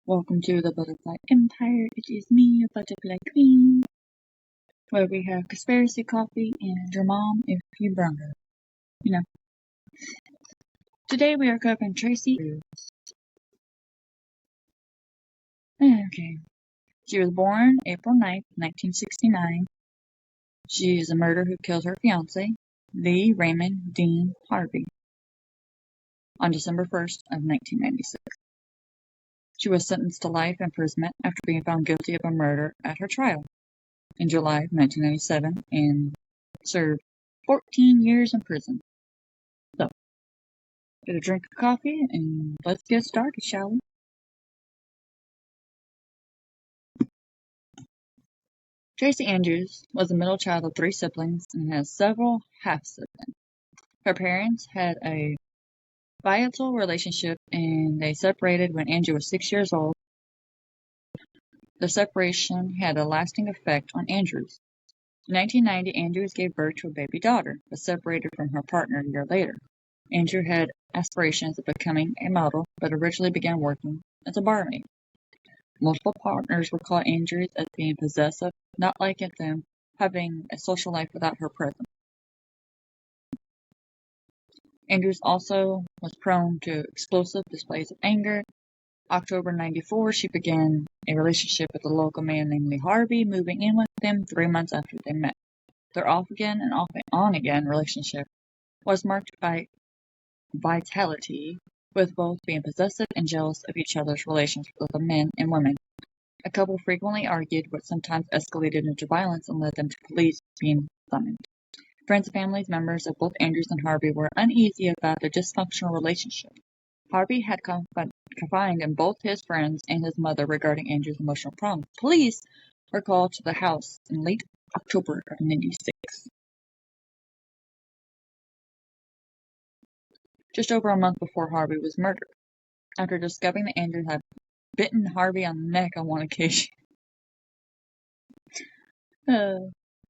Welcome to the Butterfly Empire. It is me, a butterfly queen, where we have conspiracy coffee and your mom if you brought her. You know. Today we are covering Tracie Andrews. Okay. She was born April 9th, 1969. She is a murderer who killed her fiancé, Lee Raymond Dean Harvey, on December 1st of 1996. She was sentenced to life imprisonment after being found guilty of a murder at her trial in July of 1997 and served 14 years in prison. So, get a drink of coffee and let's get started, shall we? Tracie Andrews was the middle child of 3 siblings and has several half-siblings. Her parents had a volatile relationship and they separated when Andrew was 6 years old. The separation had a lasting effect on Andrews. In 1990, Andrews gave birth to a baby daughter, but separated from her partner a year later. Andrew had aspirations of becoming a model, but originally began working as a barmaid. Multiple partners recall Andrews as being possessive, not liking them having a social life without her presence. Andrews also was prone to explosive displays of anger. October 94, she began a relationship with a local man named Lee Harvey, moving in with them 3 months after they met. Their off-again and on-again relationship was marked by vitality, with both being possessive and jealous of each other's relations with the men and women. The couple frequently argued, which sometimes escalated into violence and led them to police being summoned. Friends and family members of both Andrews and Harvey were uneasy about their dysfunctional relationship. Harvey had confided in both his friends and his mother regarding Andrews' emotional problems. Police were called to the house in late October of 1996. Just over a month before Harvey was murdered, after discovering that Andrews had bitten Harvey on the neck on one occasion.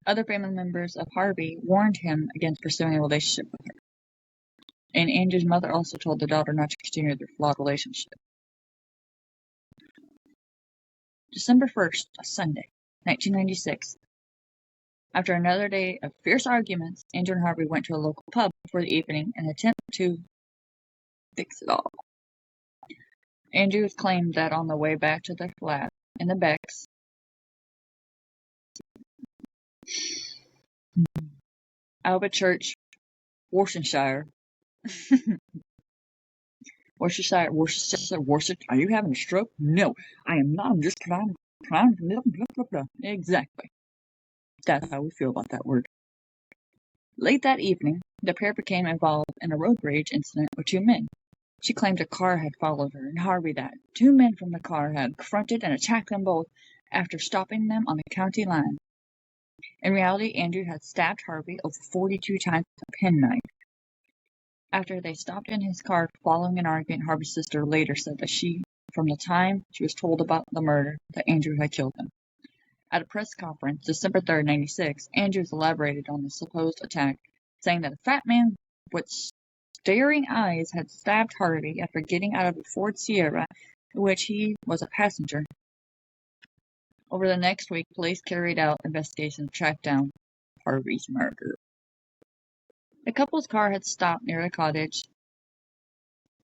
Other family members of Harvey warned him against pursuing a relationship with her. And Andrew's mother also told the daughter not to continue their flawed relationship. December 1st, a Sunday, 1996. After another day of fierce arguments, Andrew and Harvey went to a local pub for the evening in an attempt to fix it all. Andrews claimed that on the way back to their flat in the Becks, Albert Church, Worcestershire. Worcestershire. Are you having a stroke? No, I am not. I'm just trying. Exactly. That's how we feel about that word. Late that evening, the pair became involved in a road rage incident with 2 men. She claimed a car had followed her, and Harvey that 2 men from the car had confronted and attacked them both after stopping them on the county line. In reality, Andrew had stabbed Harvey over 42 times with a penknife. After they stopped in his car following an argument, Harvey's sister later said that from the time she was told about the murder, that Andrew had killed him. At a press conference, December 3rd, 1996, Andrews elaborated on the supposed attack, saying that a fat man with staring eyes had stabbed Harvey after getting out of a Ford Sierra, in which he was a passenger. Over the next week, police carried out investigations to track down Harvey's murder. The couple's car had stopped near the cottage,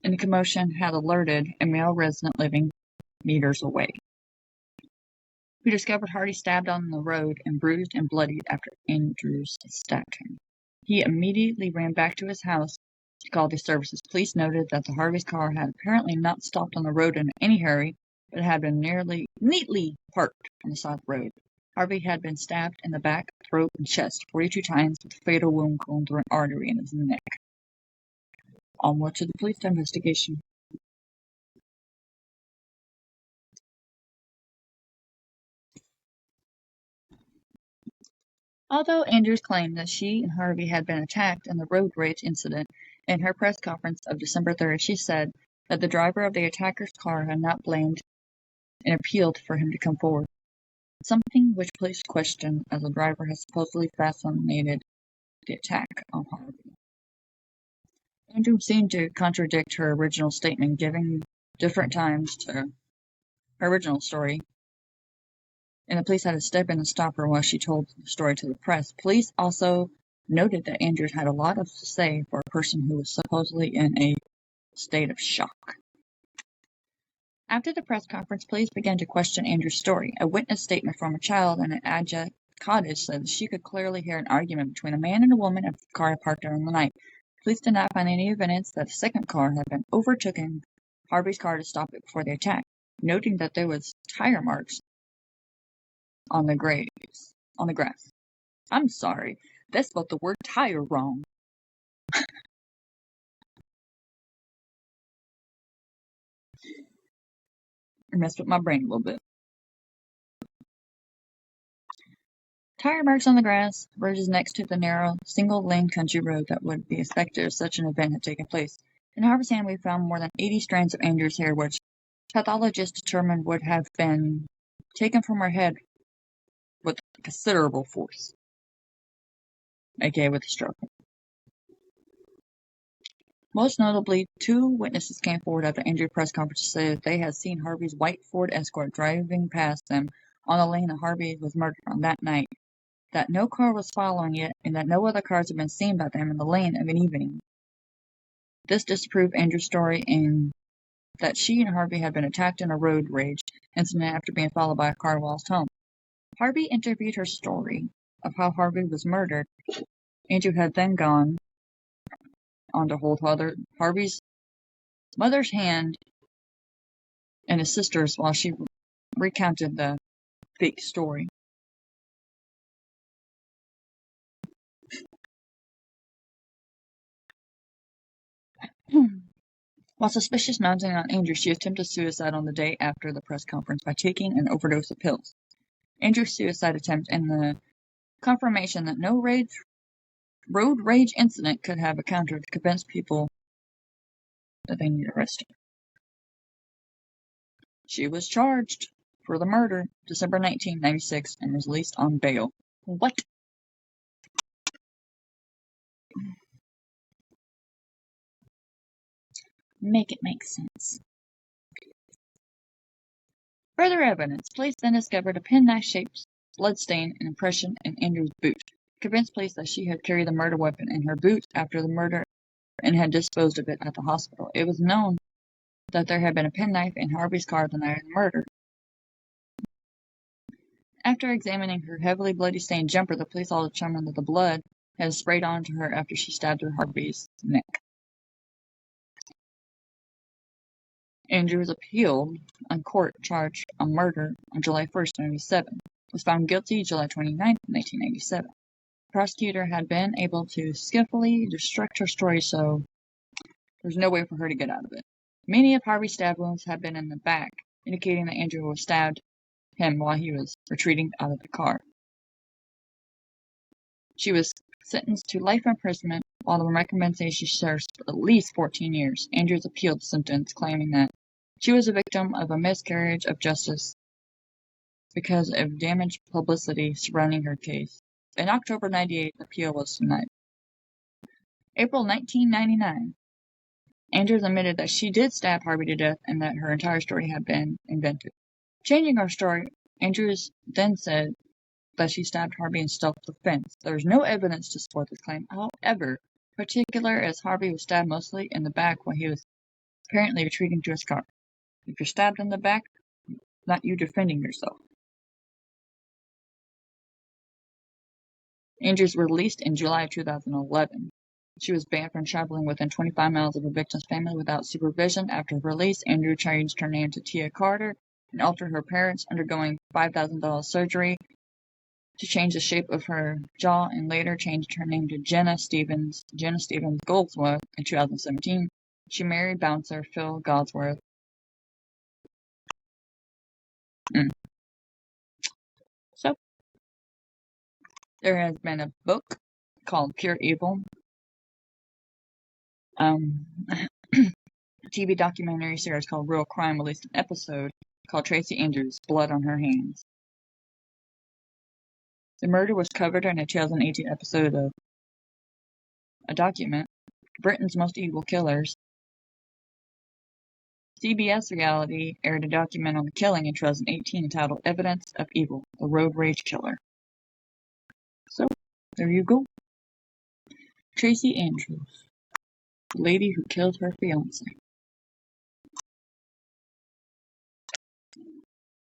and the commotion had alerted a male resident living meters away, who discovered Harvey stabbed on the road and bruised and bloodied after Andrews stabbed him. He immediately ran back to his house to call the services. Police noted that the Harvey's car had apparently not stopped on the road in any hurry, but had been neatly parked on the side of the road. Harvey had been stabbed in the back, throat, and chest 42 times with a fatal wound going through an artery in his neck. Onward to the police investigation. Although Andrews claimed that she and Harvey had been attacked in the road rage incident, in her press conference of December 3rd, she said that the driver of the attacker's car had not blamed and appealed for him to come forward, something which police questioned as the driver had supposedly facilitated the attack on Harvey. Andrews seemed to contradict her original statement, giving different times to her original story, and the police had to step in and stop her while she told the story to the press. Police also noted that Andrews had a lot to say for a person who was supposedly in a state of shock. After the press conference, police began to question Andrews' story. A witness statement from a child in an adjacent cottage said that she could clearly hear an argument between a man and a woman at the car parked during the night. Police did not find any evidence that a second car had been overtaken Harvey's car to stop it before the attack, noting that there was tire marks on the grass. I'm sorry, they spelled the word tire wrong. It messed with my brain a little bit. Tire marks on the grass, bridges next to the narrow, single-lane country road that would be expected if such an event had taken place. In Harvey's hand, we found more than 80 strands of Andrews' hair, which pathologists determined would have been taken from her head with considerable force, aka with a stroke. Most notably, 2 witnesses came forward after Andrews' press conference to say that they had seen Harvey's white Ford Escort driving past them on the lane that Harvey was murdered on that night, that no car was following it, and that no other cars had been seen by them in the lane of an evening. This disproved Andrews' story and that she and Harvey had been attacked in a road rage incident after being followed by a car whilst home. Harvey interviewed her story of how Harvey was murdered. Andrew had then gone on to hold Harvey's mother's hand and his sister's while she recounted the fake story. While suspicious mounting on Andrews, she attempted suicide on the day after the press conference by taking an overdose of pills. Andrews' suicide attempt and the confirmation that no road rage incident could have accounted to convince people that they need arrested. She was charged for the murder December 1996 and was released on bail. What? Make it make sense. Further evidence. Police then discovered a penknife-shaped bloodstain and impression in Andrews' boot. Convinced police that she had carried the murder weapon in her boot after the murder and had disposed of it at the hospital. It was known that there had been a penknife in Harvey's car the night of the murder. After examining her heavily bloody-stained jumper, the police all determined that the blood had sprayed onto her after she stabbed her Harvey's neck. Andrews appealed on court charge on murder on July 1st, 1997. Was found guilty July 29th, 1997. The prosecutor had been able to skillfully destruct her story, so there's no way for her to get out of it. Many of Harvey's stab wounds had been in the back, indicating that Andrew was stabbed him while he was retreating out of the car. She was sentenced to life imprisonment, while the recommendation serves at least 14 years. Andrews appealed the sentence, claiming that she was a victim of a miscarriage of justice because of damaged publicity surrounding her case. In October 1998, the appeal was denied. April 1999, Andrews admitted that she did stab Harvey to death and that her entire story had been invented. Changing her story, Andrews then said that she stabbed Harvey in self-defense. There is no evidence to support this claim. However, particular as Harvey was stabbed mostly in the back while he was apparently retreating to his car. If you're stabbed in the back, not you defending yourself. Andrews was released in July 2011. She was banned from traveling within 25 miles of her victim's family without supervision. After her release, Andrews changed her name to Tia Carter and altered her parents, undergoing $5,000 surgery to change the shape of her jaw, and later changed her name to Jenna Stevens Goldsworth in 2017. She married bouncer Phil Goldsworth. So, there has been a book called Pure Evil. TV documentary series called Real Crime released an episode called Tracie Andrews, Blood on Her Hands. The murder was covered in a 2018 episode of a document, Britain's Most Evil Killers. CBS Reality aired a document on the killing in 2018 entitled Evidence of Evil: The Road Rage Killer. So, there you go. Tracie Andrews, the lady who killed her fiancé.